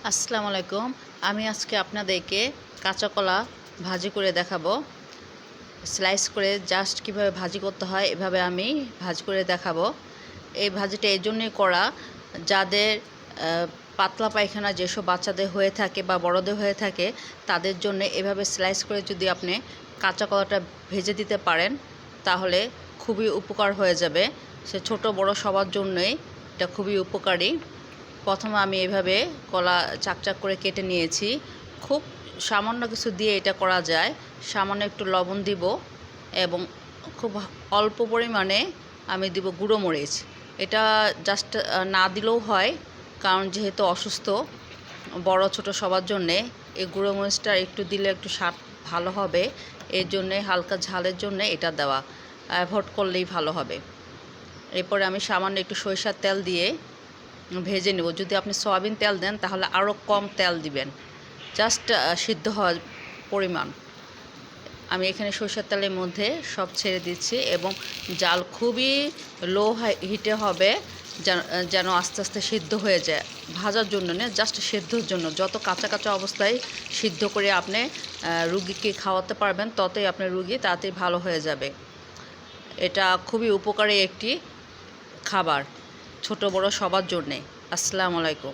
আসসালামু আলাইকুম। আমি আজকে আপনাদেরকে কাঁচা কলা ভাজি করে দেখাবো। স্লাইস করে জাস্ট কিভাবে ভাজি করতে হয় এভাবে আমি ভাজি করে দেখাবো। এই ভাজিটা এই জন্যই করা, যাদের পাতলা পায়খানা যেসব বাচ্চাদের হয়ে থাকে বা বড়দের হয়ে থাকে তাদের জন্য এভাবে স্লাইস করে যদি আপনি কাঁচা কলাটা ভেজে দিতে পারেন তাহলে খুবই উপকার হয়ে যাবে। সে ছোট বড় সবার জন্যই এটা খুবই উপকারী। প্রথমে আমি এভাবে কলা চাকচাক করে কেটে নিয়েছি। খুব সামান্য কিছু দিয়ে এটা করা যায়। সামান্য একটু লবণ দিব এবং খুব অল্প পরিমাণে আমি দিব গুঁড়ো মরিচ। এটা জাস্ট না দিলেও হয়, কারণ যেহেতু অসুস্থ বড় ছোট সবার জন্যে এই গুঁড়ো মরিচটা একটু দিলে একটু স্বাদ ভালো হবে। এর জন্যে হালকা ঝালের জন্যে এটা দেওয়া, অ্যাভয়েড করলেই ভালো হবে। এরপরে আমি সামান্য একটু সরিষার তেল দিয়ে ভেজে নেব। যদি আপনি সয়াবিন তেল দেন তাহলে আরও কম তেল দিবেন, জাস্ট সিদ্ধ হওয়ার পরিমাণ। আমি এখানে সরিষার তেলের মধ্যে সব ছেড়ে দিচ্ছি এবং জাল খুবই লো হিটে হবে, যেন আস্তে আস্তে সিদ্ধ হয়ে যায়। ভাজার জন্য না, জাস্ট সিদ্ধর জন্য। যত কাঁচা কাঁচা অবস্থায় সিদ্ধ করে আপনি রুগীকে খাওয়াতে পারবেন ততই আপনার রুগী তাড়াতাড়ি ভালো হয়ে যাবে। এটা খুবই উপকারী একটি খাবার, ছোট বড় সবার জন্যে। আসসালামু আলাইকুম।